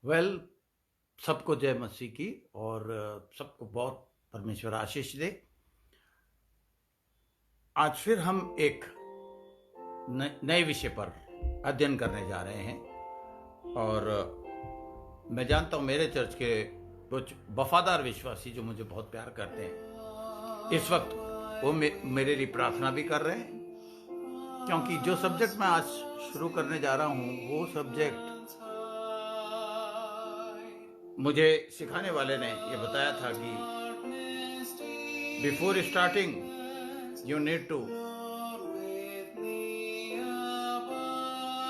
Well सबको जय मसीह की और सबको बहुत परमेश्वर आशीष दे। आज फिर हम एक नए विषय पर अध्ययन करने जा रहे हैं और मैं जानता हूं मेरे चर्च के कुछ वफादार विश्वासी जो मुझे बहुत प्यार करते हैं इस वक्त वो मेरे लिए प्रार्थना भी कर रहे हैं, क्योंकि जो सब्जेक्ट मैं आज शुरू करने जा रहा हूं वो सब्जेक्ट मुझे सिखाने वाले ने ये बताया था कि before starting you need to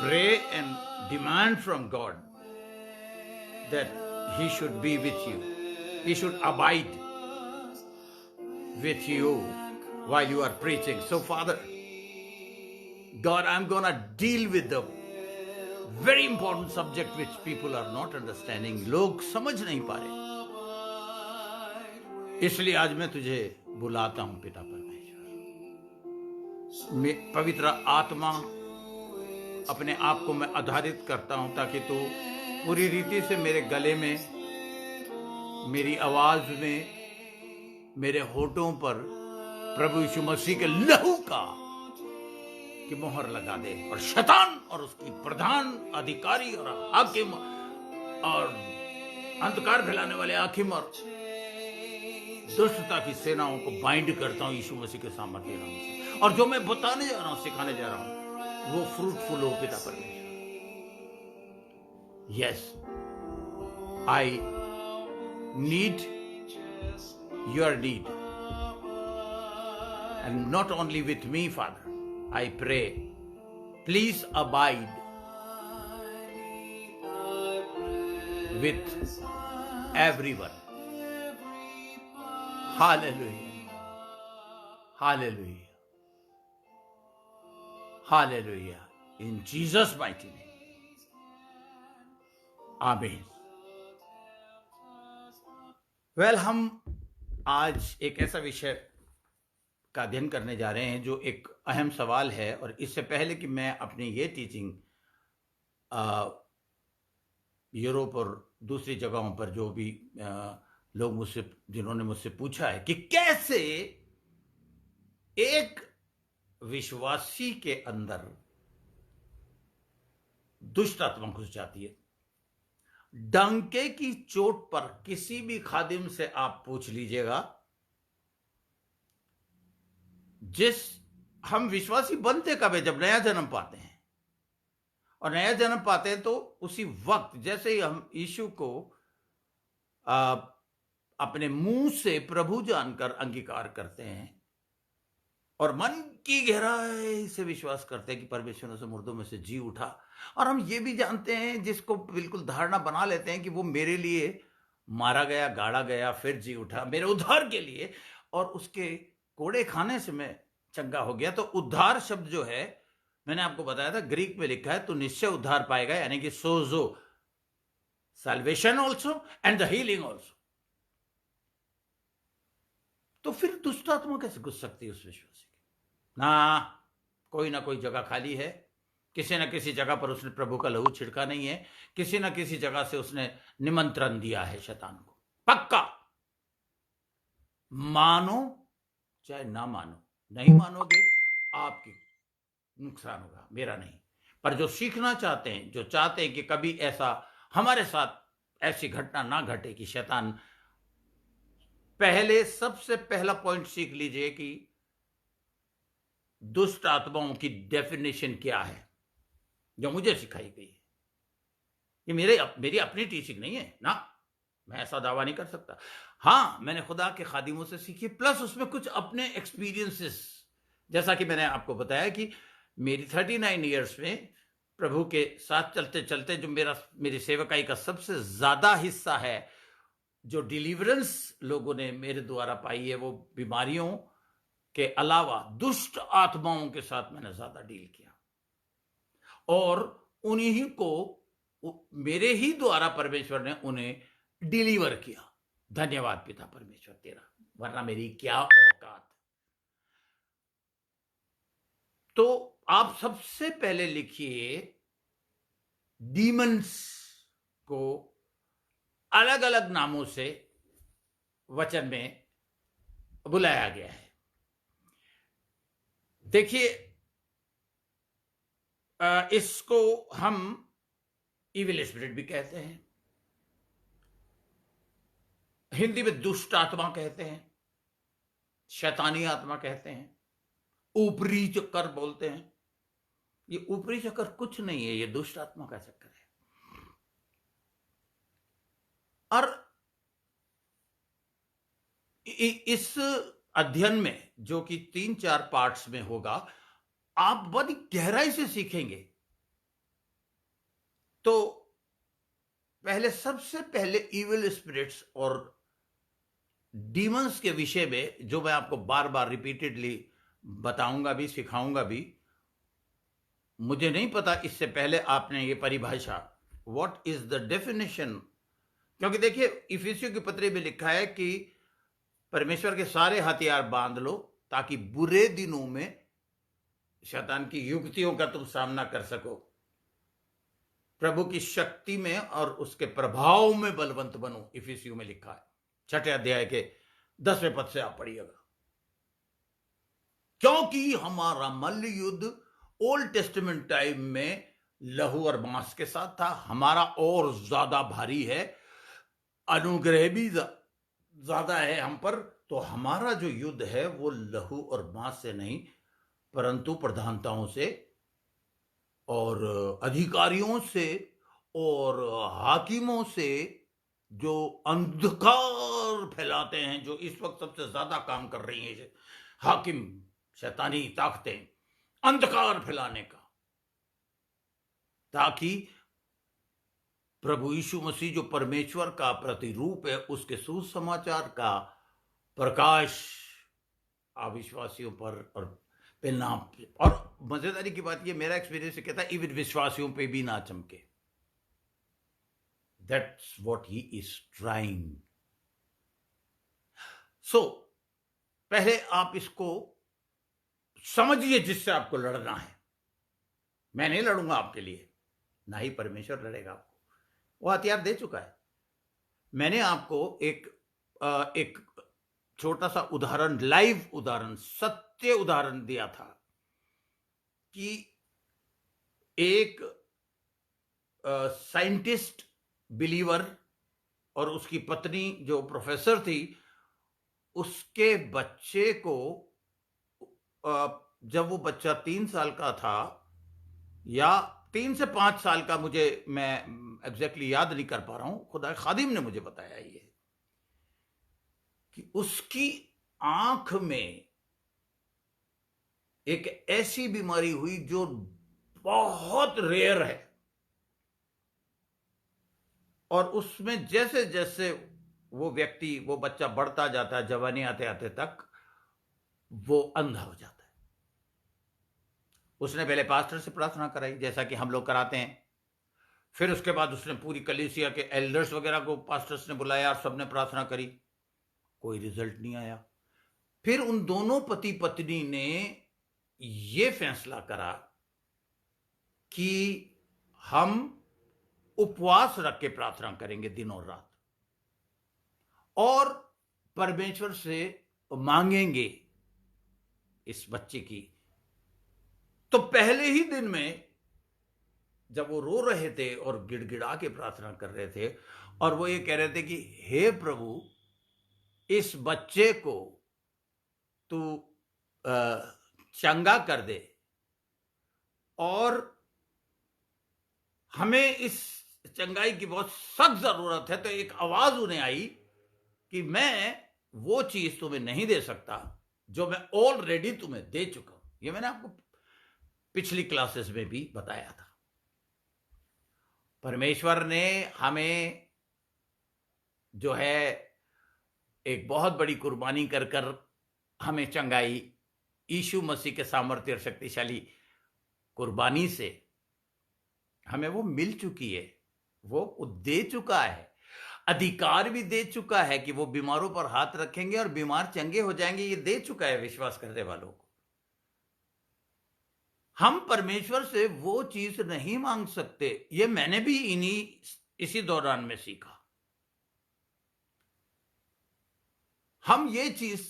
pray and demand from God that He should be with you. He should abide with you while you are preaching. So, Father, God, I'm going to deal with the very important subject which people are not understanding. लोग समझ नहीं पा रहे, इसलिए आज मैं तुझे बुलाता हूं पिता परमेश्वर। पवित्र आत्मा अपने आप को मैं आधारित करता हूं ताकि तू पूरी रीति से मेरे गले में, मेरी आवाज में, मेरे होठों पर प्रभु यीशु मसीह के लहू की मोहर लगा दे और शैतान और उसकी प्रधान अधिकारी और हाकिम और अंधकार फैलाने वाले हाकिम और दुष्टता की सेनाओं को बाइंड करता हूं यीशु मसीह के सामर्थ्य नाम से। और जो मैं बताने जा रहा हूं, सिखाने जा रहा हूं, वो फ्रूटफुल हो पिता परमेश्वर। Yes, I need your need and not only with me father, I pray please abide with everyone. Hallelujah. Hallelujah. Hallelujah. In Jesus' mighty name. Amen. Well, हम आज एक ऐसा विषय का अध्ययन करने जा रहे हैं जो एक अहम सवाल है। और इससे पहले कि मैं अपनी ये टीचिंग यूरोप और दूसरी जगहों पर जो भी लोग मुझसे, जिन्होंने मुझसे पूछा है कि कैसे एक विश्वासी के अंदर दुष्ट आत्मा घुस जाती है, डंके की चोट पर किसी भी खादिम से आप पूछ लीजिएगा। हम विश्वासी बनते कब है? जब नया जन्म पाते हैं। और नया जन्म पाते हैं तो उसी वक्त जैसे ही हम यीशु को अपने मुंह से प्रभु जानकर अंगीकार करते हैं और मन की गहराई से विश्वास करते हैं कि परमेश्वर ने मुर्दों में से जी उठा, और हम ये भी जानते हैं, जिसको बिल्कुल धारणा बना लेते हैं कि वो मेरे लिए मारा गया, गाड़ा गया, फिर जी उठा मेरे उद्धार के लिए, और उसके कोड़े खाने से मैं चंगा हो गया। तो उद्धार शब्द जो है, मैंने आपको बताया था, ग्रीक में लिखा है तो निश्चय उद्धार पाएगा, यानी कि सोजो, salvation also and the healing also. तो फिर दुष्ट आत्मा कैसे घुस सकती है उस विश्वासी की? ना कोई जगह खाली है, किसी न किसी जगह पर उसने प्रभु का लहू छिड़का नहीं है, किसी न किसी जगह से उसने निमंत्रण दिया है शैतान को। पक्का मानो चाहे ना मानो, नहीं मानोगे आपकी नुकसान होगा, मेरा नहीं। पर जो सीखना चाहते हैं, जो चाहते हैं कि कभी ऐसा हमारे साथ ऐसी घटना ना घटे कि शैतान, पहले सबसे पहला पॉइंट सीख लीजिए कि दुष्ट आत्माओं की डेफिनेशन क्या है, जो मुझे सिखाई गई है। ये मेरी अपनी टीचिंग नहीं है ना, मैं ऐसा दावा नहीं कर सकता। हाँ, मैंने खुदा के खादिमों से सीखी, प्लस उसमें कुछ अपने एक्सपीरियंसेस, जैसा कि मैंने आपको बताया कि मेरी 39 इयर्स में प्रभु के साथ चलते चलते जो मेरी सेवकाई का सबसे ज्यादा हिस्सा है, जो डिलीवरेंस लोगों ने मेरे द्वारा पाई है, वो बीमारियों के अलावा दुष्ट आत्माओं के साथ मैंने ज्यादा डील किया, और उन्हीं को मेरे ही द्वारा परमेश्वर ने उन्हें डिलीवर किया। धन्यवाद पिता परमेश्वर तेरा, वरना मेरी क्या औकात। तो आप सबसे पहले लिखिए, डीमंस को अलग अलग नामों से वचन में बुलाया गया है। देखिए, इसको हम इविल स्पिरिट भी कहते हैं, हिंदी में दुष्ट आत्मा कहते हैं, शैतानी आत्मा कहते हैं, ऊपरी चक्कर बोलते हैं। ये ऊपरी चक्कर कुछ नहीं है, ये दुष्ट आत्मा का चक्कर है। और इस अध्ययन में, जो कि 3-4 पार्ट्स में होगा, आप बड़ी गहराई से सीखेंगे। तो सबसे पहले इविल स्पिरिट्स और डीमंस के विषय में, जो मैं आपको बार बार रिपीटेडली बताऊंगा भी, सिखाऊंगा भी। मुझे नहीं पता इससे पहले आपने ये परिभाषा, व्हाट इज द डेफिनेशन, क्योंकि देखिए इफिसियों की पत्री में लिखा है कि परमेश्वर के सारे हथियार बांध लो ताकि बुरे दिनों में शैतान की युक्तियों का तुम सामना कर सको, प्रभु की शक्ति में और उसके प्रभाव में बलवंत बनो। इफिसियों में लिखा है 6 अध्याय के 10वें पद से आप पढ़िएगा। क्योंकि हमारा मल्ल युद्ध ओल्ड टेस्टामेंट टाइम में लहू और मांस के साथ था, हमारा और ज्यादा भारी है, अनुग्रह भी ज्यादा है हम पर। तो हमारा जो युद्ध है वो लहू और मांस से नहीं, परंतु प्रधानताओं से और अधिकारियों से और हाकिमों से, जो अंधकार फैलाते हैं, जो इस वक्त सबसे ज्यादा काम कर रही हैं हाकिम, शैतानी ताकतें, अंधकार फैलाने का, ताकि प्रभु यीशु मसीह जो परमेश्वर का प्रतिरूप है, उसके सुसमाचार का प्रकाश अविश्वासियों पर और पे ना। और मजेदारी की बात ये, मेरा एक्सपीरियंस कहता है इवन विश्वासियों पे भी ना चमके। That's what he is trying. So पहले आप इसको समझिए जिससे आपको लड़ना है। मैं नहीं लड़ूंगा आपके लिए, ना ही परमेश्वर लड़ेगा आपको, वो हथियार दे चुका है। मैंने आपको एक छोटा सा उदाहरण, लाइव उदाहरण, सत्य उदाहरण दिया था कि एक साइंटिस्ट बिलीवर और उसकी पत्नी जो प्रोफेसर थी, उसके बच्चे को जब वो बच्चा 3 साल का था या 3 से 5 साल का, मैं एग्जैक्टली याद नहीं कर पा रहा हूं, खुदा खादिम ने मुझे बताया ये कि उसकी आंख में एक ऐसी बीमारी हुई जो बहुत रेयर है, और उसमें जैसे जैसे वो व्यक्ति, वो बच्चा बढ़ता जाता है, जवानी आते आते तक वो अंधा हो जाता है। उसने पहले पास्टर से प्रार्थना कराई, जैसा कि हम लोग कराते हैं। फिर उसके बाद उसने पूरी कलीसिया के एल्डर्स वगैरह को पास्टर्स ने बुलाया और सबने प्रार्थना करी, कोई रिजल्ट नहीं आया। फिर उन दोनों पति पत्नी ने ये फैसला करा कि हम उपवास रख के प्रार्थना करेंगे दिन और रात, और परमेश्वर से मांगेंगे इस बच्चे की। तो पहले ही दिन में जब वो रो रहे थे और गिड़गिड़ा के प्रार्थना कर रहे थे, और वो ये कह रहे थे कि हे प्रभु, इस बच्चे को तू चंगा कर दे, और हमें इस चंगाई की बहुत सख्त जरूरत है। तो एक आवाज उन्हें आई कि मैं वो चीज तुम्हें नहीं दे सकता जो मैं ऑलरेडी तुम्हें दे चुका हूं। ये मैंने आपको पिछली क्लासेस में भी बताया था। परमेश्वर ने हमें जो है एक बहुत बड़ी कुर्बानी कर कर हमें चंगाई, यीशु मसीह के सामर्थ्य और शक्तिशाली कुर्बानी से हमें वो मिल चुकी है, वो दे चुका है, अधिकार भी दे चुका है कि वो बीमारों पर हाथ रखेंगे और बीमार चंगे हो जाएंगे। ये दे चुका है विश्वास करने वालों को। हम परमेश्वर से वो चीज नहीं मांग सकते। ये मैंने भी इसी दौरान में सीखा। हम ये चीज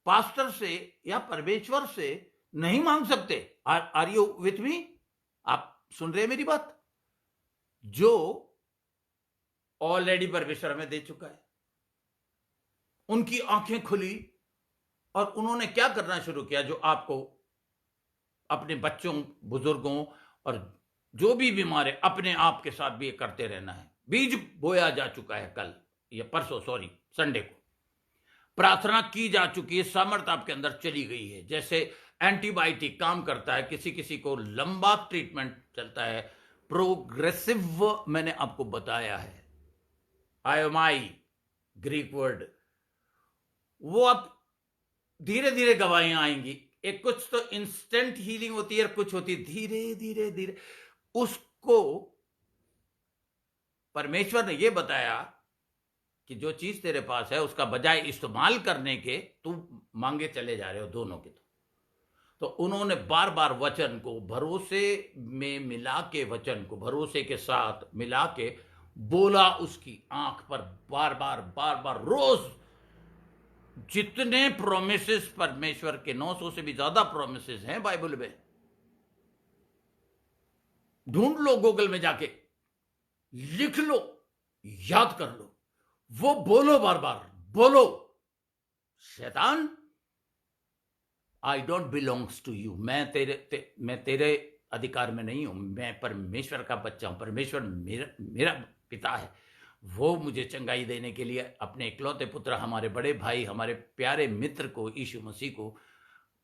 पास्टर से या परमेश्वर से नहीं मांग सकते। Are you with me? आप सुन रहे हैं मेरी बात? जो ऑलरेडी परमेश्वर हमें दे चुका है, उनकी आंखें खुली और उन्होंने क्या करना शुरू किया, जो आपको अपने बच्चों, बुजुर्गों और जो भी बीमार है अपने आप के साथ भी ये करते रहना है। बीज बोया जा चुका है कल या परसों, सॉरी संडे को, प्रार्थना की जा चुकी है, सामर्थ आपके अंदर चली गई है। जैसे एंटीबायोटिक काम करता है, किसी किसी को लंबा ट्रीटमेंट चलता है, प्रोग्रेसिव मैंने आपको बताया है, आयोमाई ग्रीक वर्ड, वो अब धीरे धीरे गवाहियां आएंगी। एक कुछ तो इंस्टेंट हीलिंग होती है और कुछ होती है धीरे धीरे धीरे। उसको परमेश्वर ने यह बताया कि जो चीज तेरे पास है उसका बजाय इस्तेमाल करने के तू मांगे चले जा रहे हो दोनों के। तो उन्होंने बार बार वचन को भरोसे में मिला के, वचन को भरोसे के साथ मिला के बोला उसकी आंख पर बार बार बार बार रोज। जितने प्रोमिसेस परमेश्वर के, 900 से भी ज्यादा प्रोमिसेस हैं बाइबल में, ढूंढ लो गूगल में जाके, लिख लो, याद कर लो, वो बोलो, बार बार बोलो, शैतान I don't belongs to you, मैं तेरे अधिकार में नहीं हूं, मैं परमेश्वर का बच्चा हूं, परमेश्वर मेरा पिता है, वो मुझे चंगाई देने के लिए अपने इकलौते पुत्र, हमारे बड़े भाई, हमारे प्यारे मित्र को, यीशु मसीह को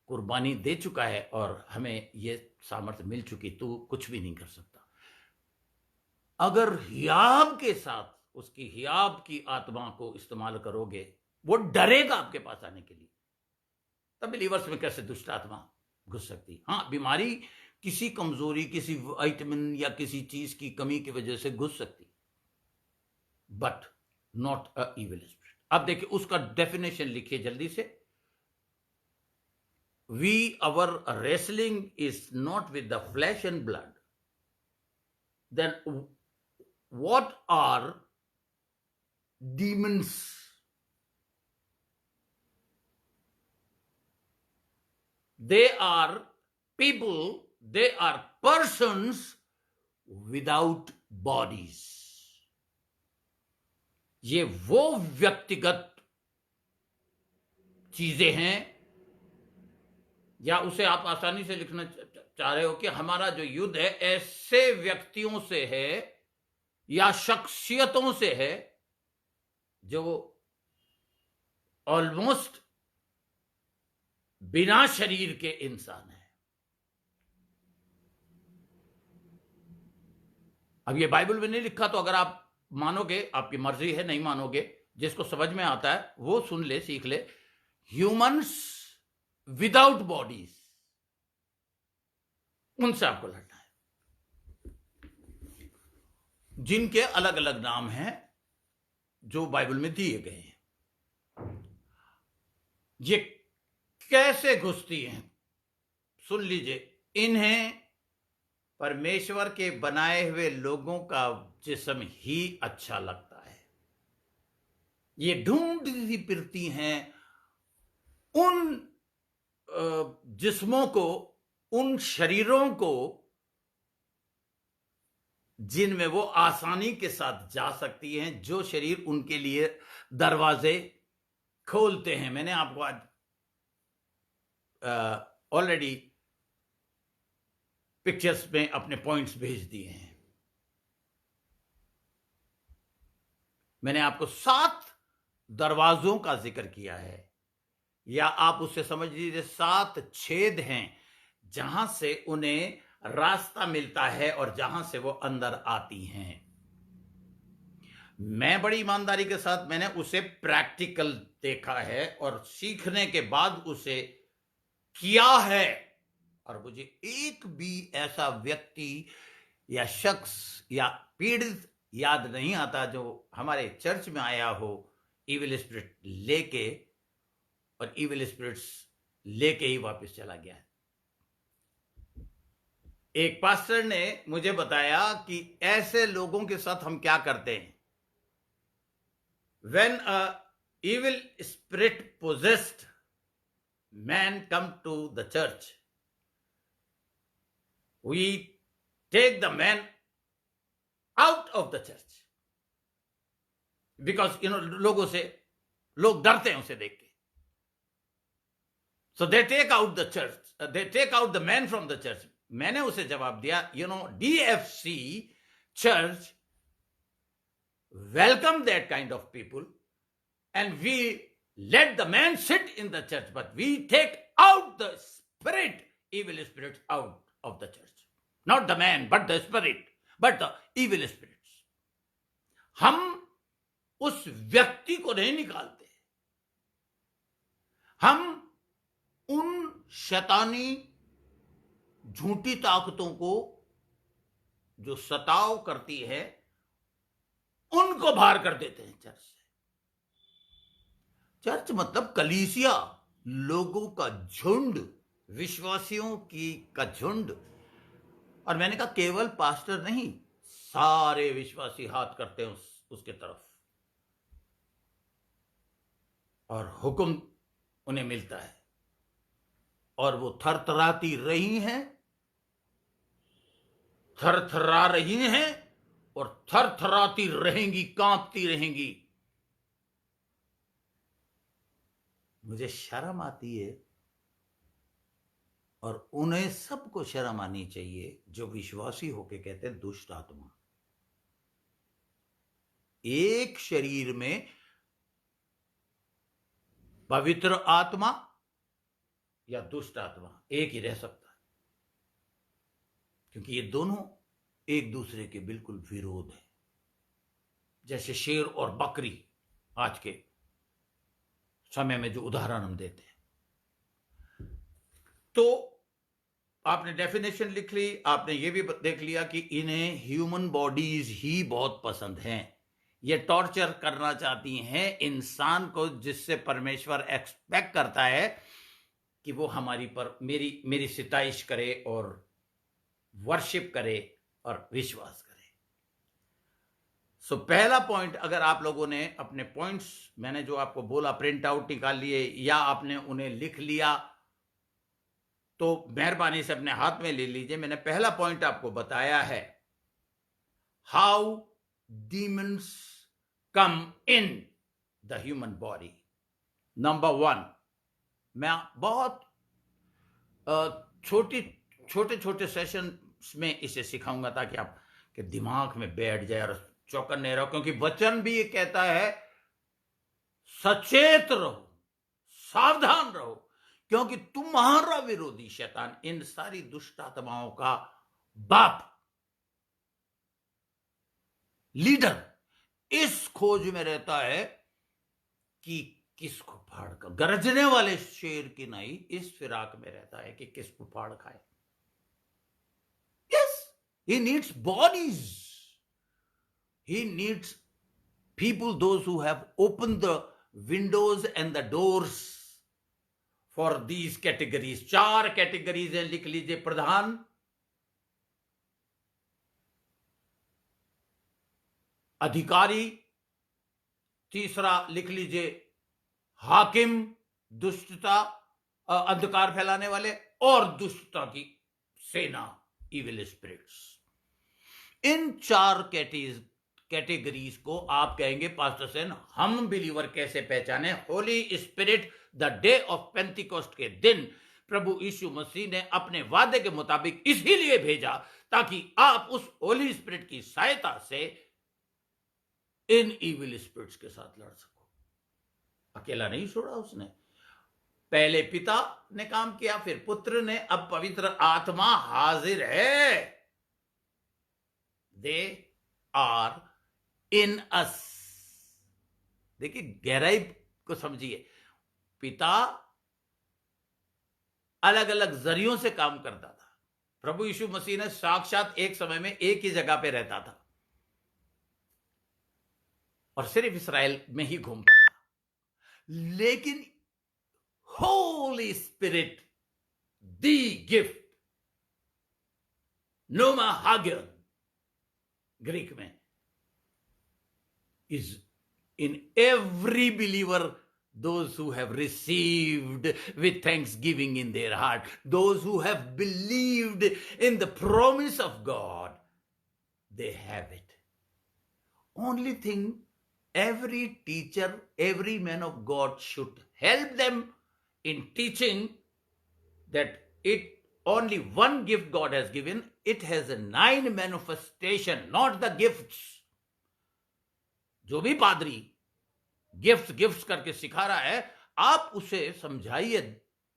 कुर्बानी दे चुका है और हमें ये सामर्थ्य मिल चुकी, तू कुछ भी नहीं कर सकता। अगर हियाब के साथ उसकी हियाब की आत्मा को इस्तेमाल करोगे, वो डरेगा आपके पास आने के लिए। तब बिलीवर्स में कैसे दुष्ट आत्मा घुस सकती? हाँ, बीमारी किसी कमजोरी, किसी विटामिन या किसी चीज की कमी की वजह से घुस सकती, but not a evil spirit. अब देखिए उसका डेफिनेशन लिखिए जल्दी से। our wrestling is not with the flesh and blood. Then what are demons? They are people, they are persons without bodies. ये वो व्यक्तिगत चीजें हैं, या उसे आप आसानी से लिखना चाह रहे हो कि हमारा जो युद्ध है ऐसे व्यक्तियों से है या शख्सियतों से है जो ऑलमोस्ट बिना शरीर के इंसान है। अब ये बाइबल में नहीं लिखा, तो अगर आप मानोगे आपकी मर्जी है, नहीं मानोगे, जिसको समझ में आता है वो सुन ले, सीख ले। ह्यूमंस विदाउट बॉडीज, उनसे आपको लड़ना है, जिनके अलग अलग नाम हैं जो बाइबल में दिए गए हैं। ये कैसे घुसती हैं सुन लीजिए। इन्हें परमेश्वर के बनाए हुए लोगों का जिस्म ही अच्छा लगता है। ये ढूंढती फिरती हैं उन जिस्मों को, उन शरीरों को जिनमें वो आसानी के साथ जा सकती हैं, जो शरीर उनके लिए दरवाजे खोलते हैं। मैंने आपको आज ऑलरेडी पिक्चर्स में अपने पॉइंट्स भेज दिए हैं। मैंने आपको 7 दरवाजों का जिक्र किया है, या आप उससे समझ लीजिए 7 छेद हैं जहां से उन्हें रास्ता मिलता है और जहां से वो अंदर आती हैं। मैं बड़ी ईमानदारी के साथ मैंने उसे प्रैक्टिकल देखा है और सीखने के बाद उसे किया है, और मुझे एक भी ऐसा व्यक्ति या शख्स या पीड़ित याद नहीं आता जो हमारे चर्च में आया हो इविल स्पिरिट लेके, और इविल स्पिरिट्स लेके ही वापस चला गया है। एक पास्टर ने मुझे बताया कि ऐसे लोगों के साथ हम क्या करते हैं। When a evil spirit possessed man come to the church, we take the man out of the church, because लोग डरते हैं उसे देख के. So they take out the church, they take out the man from the church. मैंने उसे जवाब दिया, DFC church welcome that kind of people, and we let the man sit in the church, but we take out the spirit, evil spirit out of the church. Not the man, but the spirit, but the evil spirits. हम उस व्यक्ति को नहीं निकालते, हम उन शैतानी झूठी ताकतों को जो सताव करती है उनको बाहर कर देते हैं चर्च से. चर्च मतलब कलीसिया, लोगों का झुंड, विश्वासियों का झुंड. और मैंने कहा केवल पास्टर नहीं, सारे विश्वासी हाथ करते हैं उसके तरफ, और हुक्म उन्हें मिलता है, और वो थरथराती रही हैं, थरथरा रही हैं, और थरथराती रहेंगी, कांपती रहेंगी. मुझे शर्म आती है, और उन्हें सबको शर्म आनी चाहिए जो विश्वासी होके कहते हैं दुष्ट आत्मा. एक शरीर में पवित्र आत्मा या दुष्ट आत्मा एक ही रह सकता है, क्योंकि ये दोनों एक दूसरे के बिल्कुल विरोध है. जैसे शेर और बकरी, आज के समय में जो उदाहरण हम देते हैं. तो आपने डेफिनेशन लिख ली, आपने ये भी देख लिया कि इन्हें ह्यूमन बॉडीज ही बहुत पसंद हैं. ये टॉर्चर करना चाहती हैं इंसान को, जिससे परमेश्वर एक्सपेक्ट करता है कि वो हमारी पर मेरी सिताइश करे और वर्शिप करे और विश्वास करे. सो पहला पॉइंट, अगर आप लोगों ने अपने पॉइंट्स, मैंने जो आपको बोला, प्रिंट आउट निकाल लिए या आपने उन्हें लिख लिया, तो मेहरबानी से अपने हाथ में ले लीजिए. मैंने पहला पॉइंट आपको बताया है, how demons come in the human body. Number 1, मैं बहुत छोटे सेशन में इसे सिखाऊंगा ताकि आपके दिमाग में बैठ जाए और चौकन्ने रहो, क्योंकि वचन भी ये कहता है सचेत रहो, सावधान रहो, क्योंकि तुम्हारा विरोधी शैतान इन सारी दुष्ट आत्माओं का बाप, लीडर, इस खोज में रहता है कि किसको फाड़ कर, गरजने वाले शेर की नहीं, इस फिराक में रहता है कि किसको फाड़ खाए. Yes, he needs bodies, he needs people, those who have opened the windows and the doors for these categories. 4 categories हैं, लिख लीजिए. प्रधान, अधिकारी, तीसरा लिख लीजिए हाकिम, दुष्टता, अंधकार फैलाने वाले, और दुष्टता की सेना, इविल स्पिरिट्स. इन 4 कैटेगरीज को आप कहेंगे पास्टर सेन हम बिलीवर कैसे पहचाने? Holi spirit the day of Pentecost के दिन प्रभु यीशु मसीह ने अपने वादे के मुताबिक इसीलिए भेजा ताकि आप उस होली स्पिरिट की सहायता से इन इविल स्पिरिट्स के साथ लड़ सको. अकेला नहीं छोड़ा उसने, पहले पिता ने काम किया, फिर पुत्र ने, अब पवित्र आत्मा हाजिर है. दे आर इन अस. देखिए गहराई को समझिए. पिता अलग अलग जरियों से काम करता था. प्रभु यीशु मसीह ने साक्षात एक समय में एक ही जगह पे रहता था और सिर्फ इस्राएल में ही घूम पाया. लेकिन होली स्पिरिट, दी गिफ्ट, नोमा हागियन ग्रीक में, is in every believer, those who have received with thanksgiving in their heart, those who have believed in the promise of God, they have it. Only thing, every teacher, every man of God should help them in teaching that it only one gift God has given. It has a 9 manifestation, not the gifts. जो भी पादरी gifts करके सिखा रहा है, आप उसे समझाइए,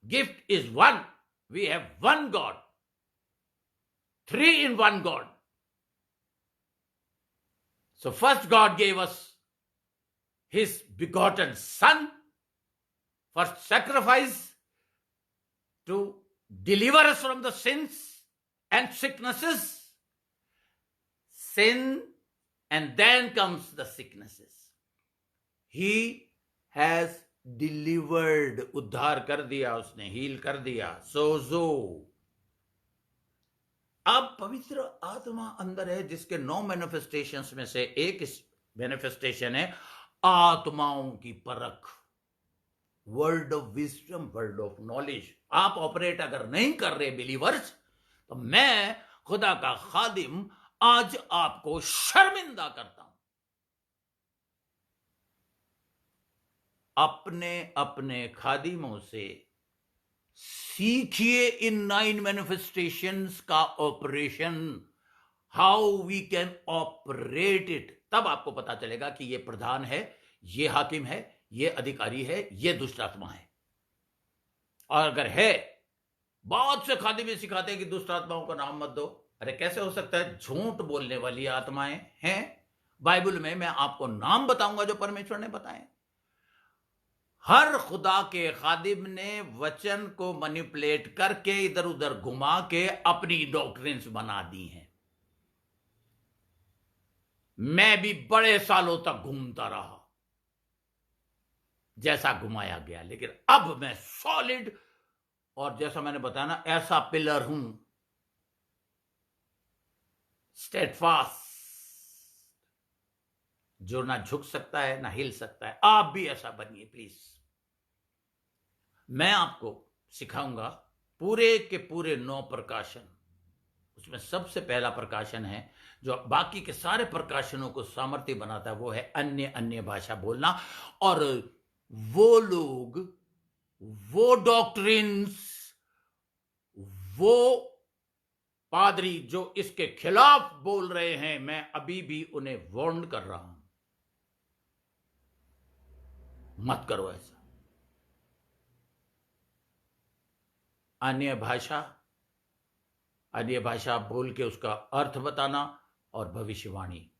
gift is one, we have one God, 3 in 1 God. So first God gave us his begotten son, first sacrifice to deliver us from the sins and sicknesses, sin, and then comes the sicknesses. He has delivered, उद्धार कर दिया उसने, heal कर दिया, सोजो. अब पवित्र आत्मा अंदर है, जिसके 9 मैनिफेस्टेशंस में से एक मैनिफेस्टेशन है आत्माओं की परख, word of wisdom, word of knowledge. आप ऑपरेट अगर नहीं कर रहे बिलीवर्स, तो मैं खुदा का खादिम आज आपको शर्मिंदा करता हूं. अपने अपने खादिमों से सीखिए इन 9 मैनिफेस्टेशंस का operation, how we can operate it. तब आपको पता चलेगा कि ये प्रधान है, ये हाकिम है, ये अधिकारी है, ये दुष्ट आत्मा है. और अगर है, बहुत से खादिम ये सिखाते हैं कि दुष्ट आत्माओं का नाम मत दो. अरे कैसे हो सकता है? झूठ बोलने वाली आत्माएं हैं. बाइबल में मैं आपको नाम बताऊंगा जो परमेश्वर ने बताए. हर खुदा के खादिम ने वचन को मैनिपुलेट करके इधर उधर घुमा के अपनी डॉक्ट्रिन्स बना दी हैं. मैं भी बड़े सालों तक घूमता रहा जैसा घुमाया गया, लेकिन अब मैं सॉलिड, और जैसा मैंने बताया ना, ऐसा पिलर हूं, स्टेडफास्ट, जो ना झुक सकता है ना हिल सकता है. आप भी ऐसा बनिए प्लीज. मैं आपको सिखाऊंगा पूरे के पूरे 9 प्रकाशन. उसमें सबसे पहला प्रकाशन है जो बाकी के सारे प्रकाशनों को सामर्थ्य बनाता है, वो है अन्य अन्य भाषा बोलना. और वो लोग, वो डॉक्ट्रिन्स, वो पादरी जो इसके खिलाफ बोल रहे हैं, मैं अभी भी उन्हें वार्न कर रहा हूं, मत करो ऐसा. अन्य भाषा बोल के उसका अर्थ बताना और भविष्यवाणी,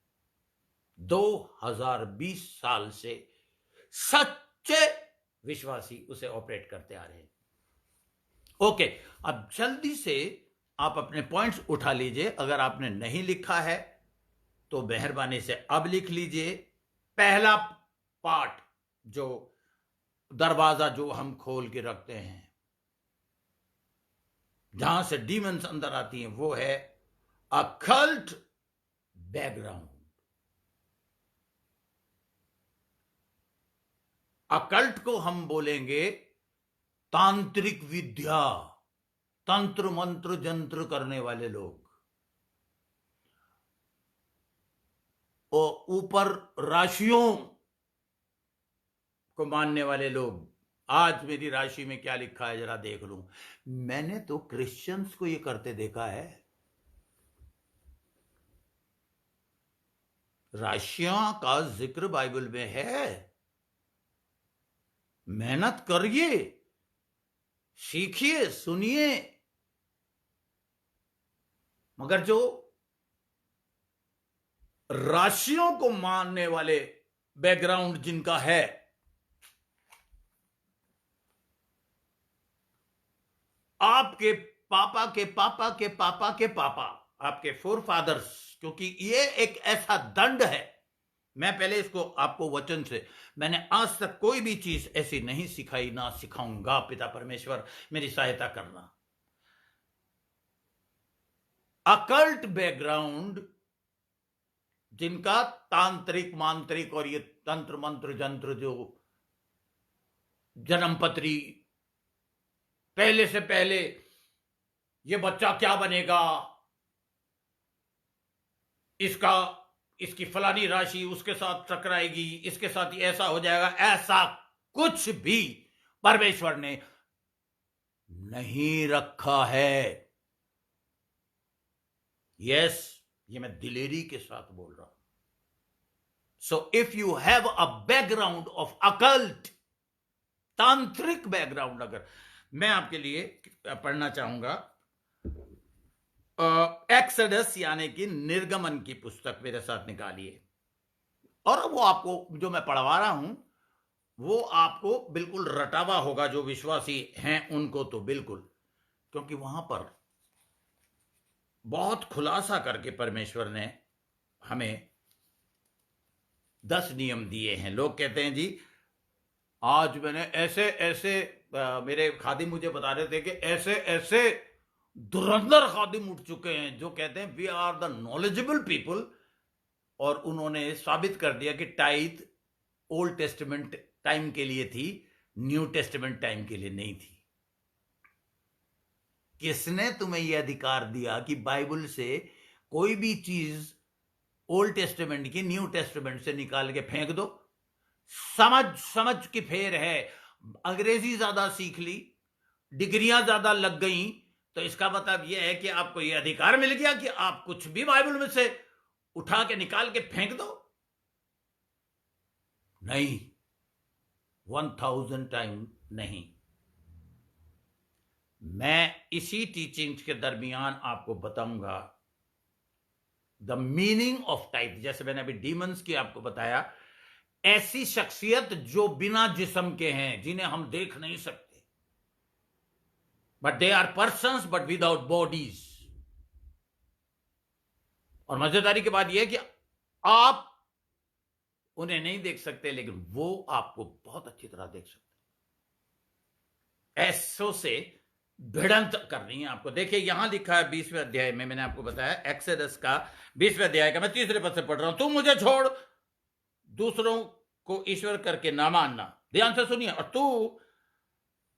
2020 साल से सच्चे विश्वासी उसे ऑपरेट करते आ रहे हैं. ओके, अब जल्दी से आप अपने पॉइंट्स उठा लीजिए. अगर आपने नहीं लिखा है तो मेहरबानी से अब लिख लीजिए. पहला पार्ट, जो दरवाजा जो हम खोल के रखते हैं, जहां से डीमंस अंदर आती हैं, वो है अकल्ट बैकग्राउंड. अकल्ट को हम बोलेंगे तांत्रिक विद्या, तंत्र मंत्र जंत्र करने वाले लोग, और ऊपर राशियों को मानने वाले लोग. आज मेरी राशि में क्या लिखा है जरा देख लूं. मैंने तो क्रिश्चियंस को ये करते देखा है. राशियों का जिक्र बाइबल में है. मेहनत करिए, सीखिए, सुनिए. मगर जो राशियों को मानने वाले बैकग्राउंड जिनका है, आपके पापा के पापा के पापा के पापा, आपके फोरफादर्स, क्योंकि ये एक ऐसा दंड है. मैं पहले इसको आपको वचन से, मैंने आज तक कोई भी चीज ऐसी नहीं सिखाई, ना सिखाऊंगा. पिता परमेश्वर मेरी सहायता करना. अकल्ट बैकग्राउंड जिनका तांत्रिक मांत्रिक और ये तंत्र मंत्र जंत्र जो जन्मपत्री, पहले से पहले ये बच्चा क्या बनेगा, इसका इसकी फलानी राशि उसके साथ टकराएगी, इसके साथ ऐसा हो जाएगा, ऐसा कुछ भी परमेश्वर ने नहीं रखा है। यस, ये मैं दिलेरी के साथ बोल रहा हूं। So if you have a background of occult, तांत्रिक बैकग्राउंड, अगर मैं आपके लिए पढ़ना चाहूंगा एक्सोडस यानी कि निर्गमन की पुस्तक मेरे साथ निकालिए, और वो आपको जो मैं पढ़वा रहा हूं वो आपको बिल्कुल रटावा होगा, जो विश्वासी हैं उनको तो बिल्कुल, क्योंकि वहां पर बहुत खुलासा करके परमेश्वर ने हमें 10 नियम दिए हैं। लोग कहते हैं जी आज मैंने ऐसे ऐसे मेरे खादिम मुझे बता रहे थे कि ऐसे ऐसे धुरंधर खादिम उठ चुके हैं जो कहते हैं we are the knowledgeable people, और उन्होंने साबित कर दिया कि टाइथ ओल्ड टेस्टामेंट टाइम के लिए थी, न्यू टेस्टामेंट टाइम के लिए नहीं थी। किसने तुम्हें यह अधिकार दिया कि बाइबल से कोई भी चीज ओल्ड टेस्टामेंट की न्यू टेस्टामेंट से निकाल के फेंक दो? समझ की फेर है। अंग्रेजी ज्यादा सीख ली, डिग्रियां ज्यादा लग गई, तो इसका मतलब यह है कि आपको यह अधिकार मिल गया कि आप कुछ भी बाइबल में से उठा के निकाल के फेंक दो? नहीं, 1000 टाइम नहीं। मैं इसी टीचिंग्स के दरमियान आपको बताऊंगा द मीनिंग ऑफ टाइप। जैसे मैंने अभी डीमंस की आपको बताया, ऐसी शख्सियत जो बिना जिस्म के हैं, जिन्हें हम देख नहीं सकते, but they are persons but without bodies. और मजेदारी की बात यह है कि आप उन्हें नहीं देख सकते, लेकिन वो आपको बहुत अच्छी तरह देख सकते। ऐसों से भिड़ंत करनी है आपको। देखिए यहां लिखा है 20वें अध्याय में, मैंने आपको बताया एक्सोडस का 20वें अध्याय का, मैं 3रे पद से पढ़ रहा हूं। तू मुझे छोड़ दूसरों को ईश्वर करके ना मानना, ध्यान से सुनिए, और तू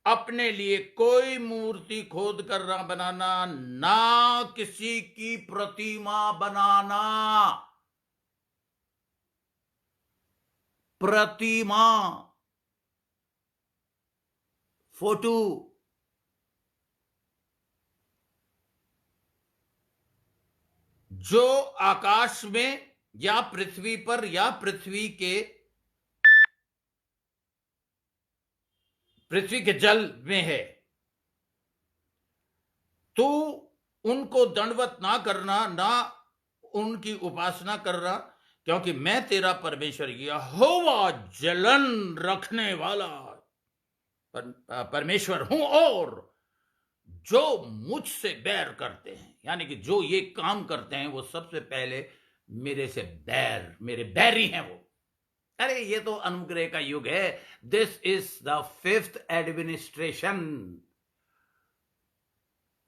अपने लिए कोई मूर्ति खोद कर ना बनाना, ना किसी की प्रतिमा बनाना। प्रतिमा, फोटो, जो आकाश में या पृथ्वी पर या पृथ्वी के जल में है, तो उनको दंडवत ना करना, ना उनकी उपासना करना, क्योंकि मैं तेरा परमेश्वर यहोवा जलन रखने वाला परमेश्वर हूं, और जो मुझसे बैर करते हैं, यानी कि जो ये काम करते हैं, वो सबसे पहले मेरे से बैर, मेरे बैरी हैं वो। अरे ये तो अनुग्रह का युग है। This is the 5th administration.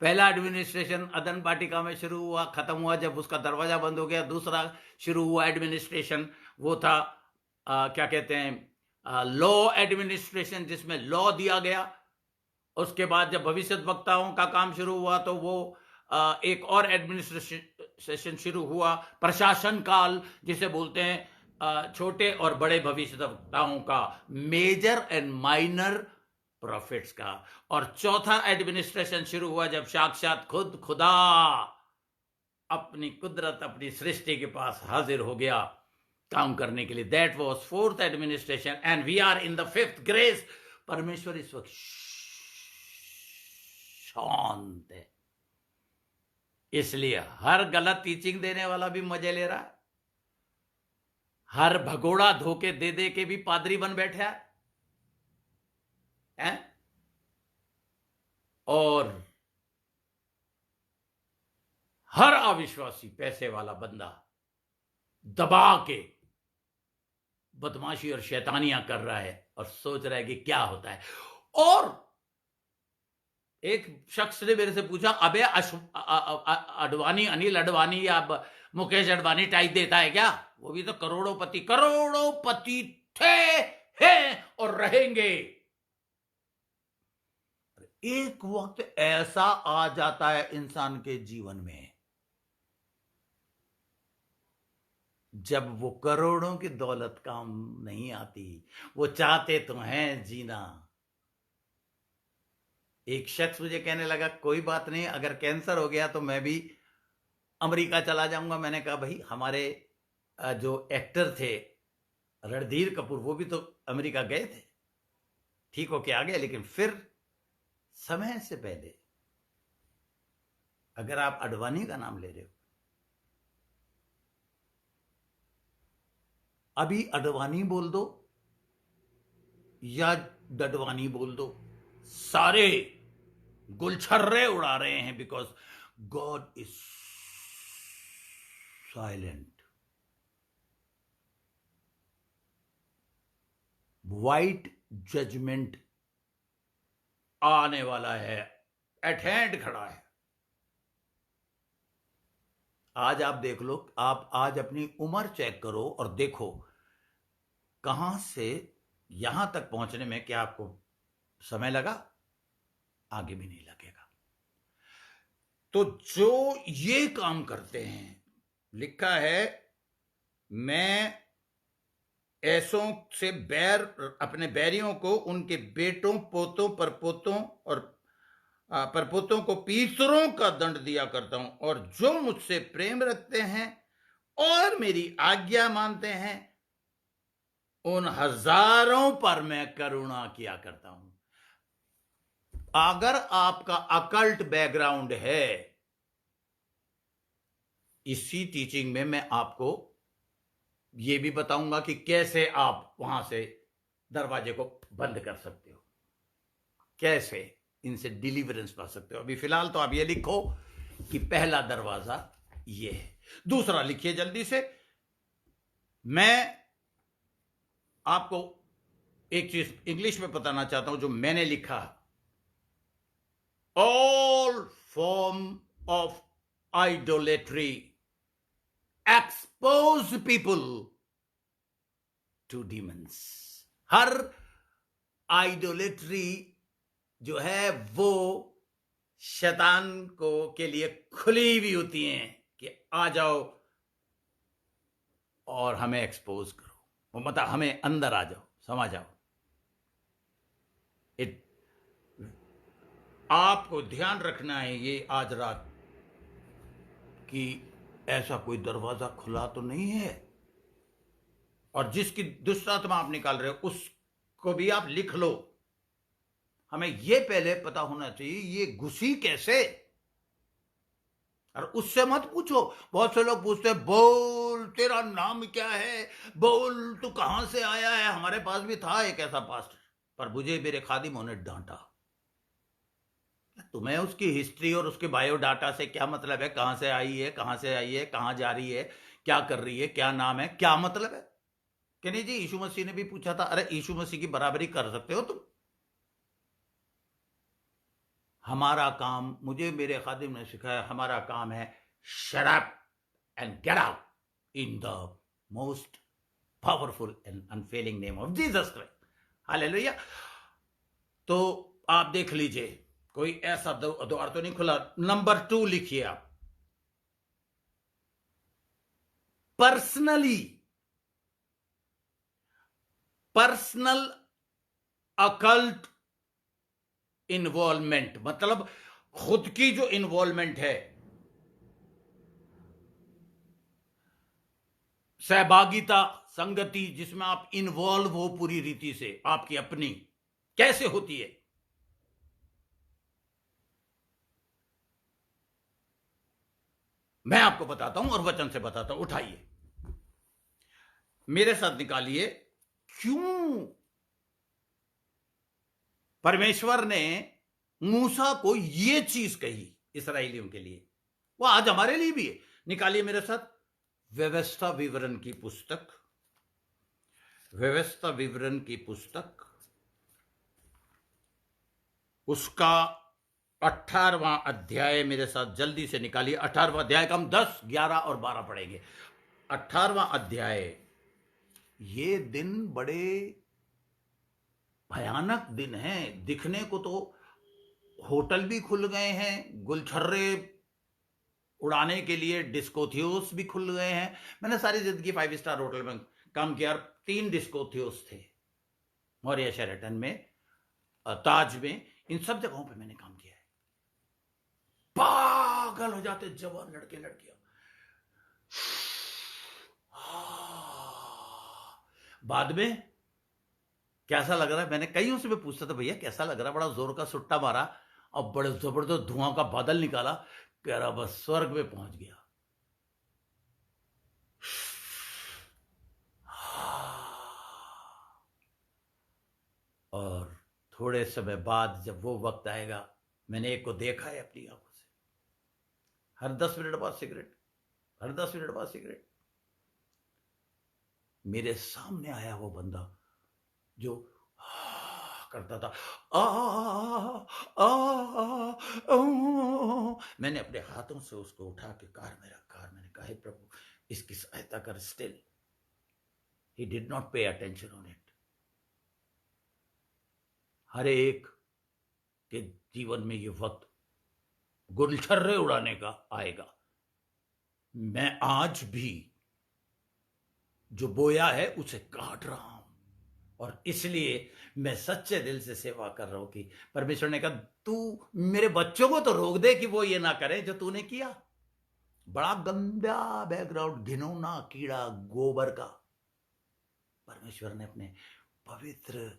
पहला एडमिनिस्ट्रेशन अदन वाटिका में शुरू हुआ, खत्म हुआ जब उसका दरवाजा बंद हो गया। दूसरा शुरू हुआ एडमिनिस्ट्रेशन, वो था क्या कहते हैं, लॉ एडमिनिस्ट्रेशन, जिसमें लॉ दिया गया। उसके बाद जब भविष्यद्वक्ताओं का काम शुरू हुआ तो वो एक और एडमिनिस्ट्रेशन शुरू हुआ, प्रशासन काल जिसे बोलते हैं, छोटे और बड़े भविष्यद्वक्ताओं का, मेजर एंड माइनर प्रॉफिट्स का। और चौथा एडमिनिस्ट्रेशन शुरू हुआ जब साक्षात खुद खुदा अपनी कुदरत, अपनी सृष्टि के पास हाजिर हो गया काम करने के लिए। That was 4th administration and we are in the 5th grace. परमेश्वर इस वक्त शांत है, इसलिए हर गलत टीचिंग देने वाला भी मजे ले रहा है, हर भगोड़ा धोखे दे दे के भी पादरी बन बैठा है, और हर अविश्वासी पैसे वाला बंदा दबा के बदमाशी और शैतानियां कर रहा है और सोच रहा है कि क्या होता है। और एक शख्स ने मेरे से पूछा, अबे अडवाणी, अनिल अडवाणी या मुकेश अडवाणी टाइप देता है क्या? वो भी तो करोड़ोंपति करोड़ोंपति थे, हैं और रहेंगे। एक वक्त ऐसा आ जाता है इंसान के जीवन में जब वो करोड़ों की दौलत काम नहीं आती, वो चाहते तो हैं जीना। एक शख्स मुझे कहने लगा कोई बात नहीं, अगर कैंसर हो गया तो मैं भी अमेरिका चला जाऊंगा। मैंने कहा भाई हमारे जो एक्टर थे रणधीर कपूर, वो भी तो अमेरिका गए थे, ठीक होके आ गए, लेकिन फिर समय से पहले। अगर आप अडवाणी का नाम ले रहे हो, अभी अडवाणी बोल दो या डडवानी बोल दो, सारे गुलछर्रे उड़ा रहे हैं, because god is silent. White judgement आने वाला है, एट हैंड खड़ा है। आज आप देख लो, आप आज अपनी उम्र चेक करो और देखो कहां से यहां तक पहुंचने में क्या आपको समय लगा, आगे भी नहीं लगेगा। तो जो ये काम करते हैं, लिखा है मैं ऐसों से बैर, अपने बैरियों को, उनके बेटों पोतों परपोतों और परपोतों को पीतरों का दंड दिया करता हूं, और जो मुझसे प्रेम रखते हैं और मेरी आज्ञा मानते हैं उन हजारों पर मैं करुणा किया करता हूं। अगर आपका अकल्ट बैकग्राउंड है, इसी टीचिंग में मैं आपको यह भी बताऊंगा कि कैसे आप वहां से दरवाजे को बंद कर सकते हो, कैसे इनसे डिलीवरेंस पा सकते हो। अभी फिलहाल तो आप ये लिखो कि पहला दरवाजा ये है। दूसरा लिखिए जल्दी से। मैं आपको एक चीज इंग्लिश में बताना चाहता हूं जो मैंने लिखा। All form of idolatry expose people to demons. हर आइडोलेट्री जो है वो शैतान को के लिए खुली हुई होती हैं कि आ जाओ और हमें एक्सपोज करो, वो मतलब हमें अंदर आ जाओ, समा जाओ। आपको ध्यान रखना है ये आज रात कि ऐसा कोई दरवाजा खुला तो नहीं है, और जिसकी दुष्ट आत्मा आप निकाल रहे हो उसको भी आप लिख लो। हमें ये पहले पता होना चाहिए ये घुसी कैसे, और उससे मत पूछो। बहुत से लोग पूछते हैं बोल तेरा नाम क्या है, बोल तू कहां से आया है। हमारे पास भी था एक ऐसा पास्टर, पर मुझे मेरे खादिमों ने डांटा। तुम्हें उसकी हिस्ट्री और उसके बायोडाटा से क्या मतलब है, कहां से आई है, कहां से आई है, कहां जा रही है, क्या कर रही है, क्या नाम है, क्या मतलब है। कि नहीं जी, यीशु मसीह ने भी पूछा था, अरे यीशु मसीह की बराबरी कर सकते हो तुम। हमारा काम, मुझे मेरे खादिम ने सिखाया, हमारा काम है shut up and get out in the most powerful and unfailing name of Jesus Christ. Hallelujah. तो आप देख लीजिए कोई ऐसा द्वार तो नहीं खुला। नंबर 2 लिखिए आप, पर्सनली, पर्सनल अकल्ट इन्वॉल्वमेंट, मतलब खुद की जो इन्वॉल्वमेंट है, सहभागिता, संगति, जिसमें आप इन्वॉल्व हो पूरी रीति से, आपकी अपनी कैसे होती है। मैं आपको बताता हूं और वचन से बताता हूं। उठाइए मेरे साथ, निकालिए क्यों परमेश्वर ने मूसा को यह चीज कही इस्राएलियों के लिए, वो आज हमारे लिए भी है। निकालिए मेरे साथ व्यवस्था विवरण की पुस्तक, व्यवस्था विवरण की पुस्तक, उसका 18वां अध्याय मेरे साथ जल्दी से निकालिए। 18वां अध्याय का हम 10, 11 और 12 पढ़ेंगे। 18वां अध्याय। ये दिन बड़े भयानक दिन हैं। दिखने को तो होटल भी खुल गए हैं, गुलछर्रे उड़ाने के लिए डिस्कोथियोस भी खुल गए हैं। मैंने सारी जिंदगी 5 स्टार होटल में काम किया और 3 डिस्कोथियोस थे, मौर्य शेरेटन में, ताज में, इन सब जगहों पे मैंने काम किया है। पागल हो जाते जवान लड़के लड़कियां। बाद में कैसा लग रहा है, मैंने कईयों से भी पूछता था, भैया कैसा लग रहा है? बड़ा जोर का सुट्टा मारा और बड़े जबरदस्त धुआं का बादल निकाला, कह रहा बस स्वर्ग में पहुंच गया। और थोड़े समय बाद जब वो वक्त आएगा, मैंने एक को देखा है अपनी आंखों से, हर 10 मिनट बाद सिगरेट, हर 10 मिनट बाद सिगरेट। मेरे सामने आया वो बंदा जो करता था, आ, आ, आ, मैंने अपने हाथों से उसको उठा के कार में रखा और मैंने कहा, हे प्रभु इसकी सहायता कर। Still he did not pay attention on it. हर एक के जीवन में ये वक्त गुलछर्रे उड़ाने का आएगा। मैं आज भी जो बोया है उसे काट रहा हूं, और इसलिए मैं सच्चे दिल से सेवा कर रहा हूं कि परमेश्वर ने कहा, तू मेरे बच्चों को तो रोक दे कि वो ये ना करें जो तूने किया। बड़ा गंदा बैकग्राउंड, घिनौना कीड़ा गोबर का, परमेश्वर ने अपने पवित्र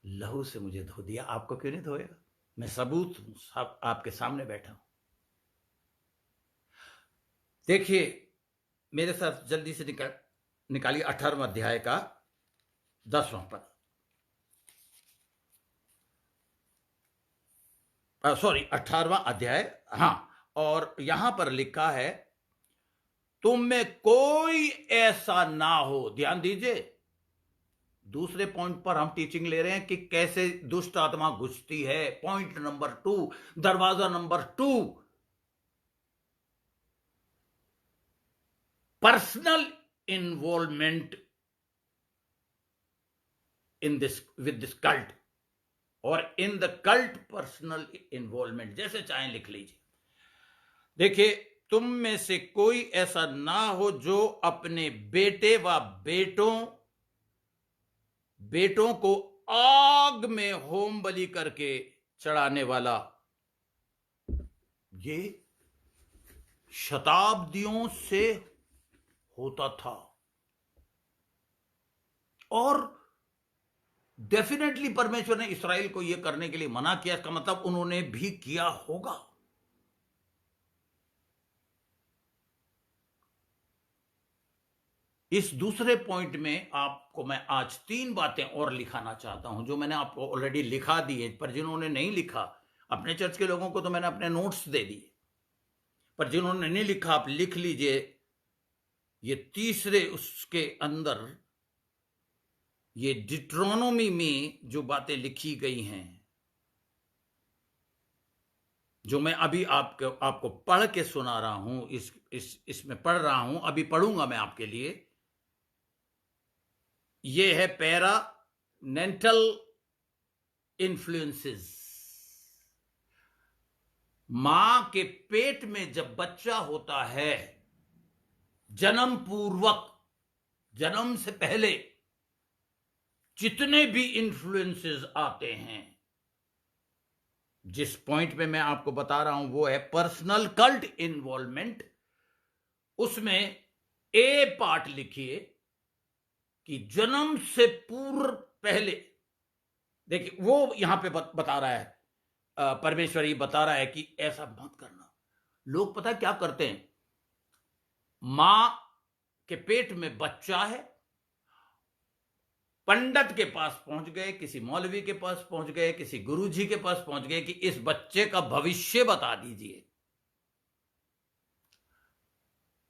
लहू से मुझे धो दिया। आपको क्यों नहीं धोएगा? मैं सबूत हूं, सब आपके सामने बैठा हूं। देखिए मेरे साथ जल्दी से निकालिए 18वां अध्याय का 10वां पद। सॉरी 18वां अध्याय, हां। और यहां पर लिखा है, तुम में कोई ऐसा ना हो। ध्यान दीजिए, दूसरे पॉइंट पर हम टीचिंग ले रहे हैं कि कैसे दुष्ट आत्मा घुसती है। पॉइंट नंबर 2, दरवाजा number 2, personal involvement in this, with this cult, और in the cult personal involvement, जैसे चाहें लिख लीजिए। देखिए, तुम में से कोई ऐसा ना हो जो अपने बेटे व बेटों को आग में होम बलि करके चढ़ाने वाला। ये शताब्दियों से होता था, और डेफिनेटली परमेश्वर ने इस्राएल को यह करने के लिए मना किया। इसका मतलब उन्होंने भी किया होगा। इस दूसरे पॉइंट में आपको मैं आज 3 बातें और लिखाना चाहता हूं, जो मैंने आपको ऑलरेडी लिखा दी है, पर जिन्होंने नहीं लिखा, अपने चर्च के लोगों को तो मैंने अपने नोट्स दे दिए, पर जिन्होंने नहीं लिखा आप लिख लीजिए। ये तीसरे उसके अंदर, ये डिट्रोनोमी में जो बातें लिखी गई हैं, जो मैं अभी आपको पढ़ के सुना रहा हूं, इसमें पढ़ रहा हूं, अभी पढ़ूंगा मैं आपके लिए। ये है पैरानेंटल इन्फ्लुएंसेस। मां के पेट में जब बच्चा होता है, जन्म पूर्वक, जन्म से पहले जितने भी इन्फ्लुएंसेस आते हैं, जिस पॉइंट पे मैं आपको बता रहा हूं वो है पर्सनल कल्ट इन्वॉल्वमेंट। उसमें ए पार्ट लिखिए कि जन्म से पूर्व पहले। देखिए वो यहां पे बता रहा है, परमेश्वर ये बता रहा है कि ऐसा मत करना। लोग पता है क्या करते हैं, मां के पेट में बच्चा है, पंडित के पास पहुंच गए, किसी मौलवी के पास पहुंच गए, किसी गुरुजी के पास पहुंच गए कि इस बच्चे का भविष्य बता दीजिए,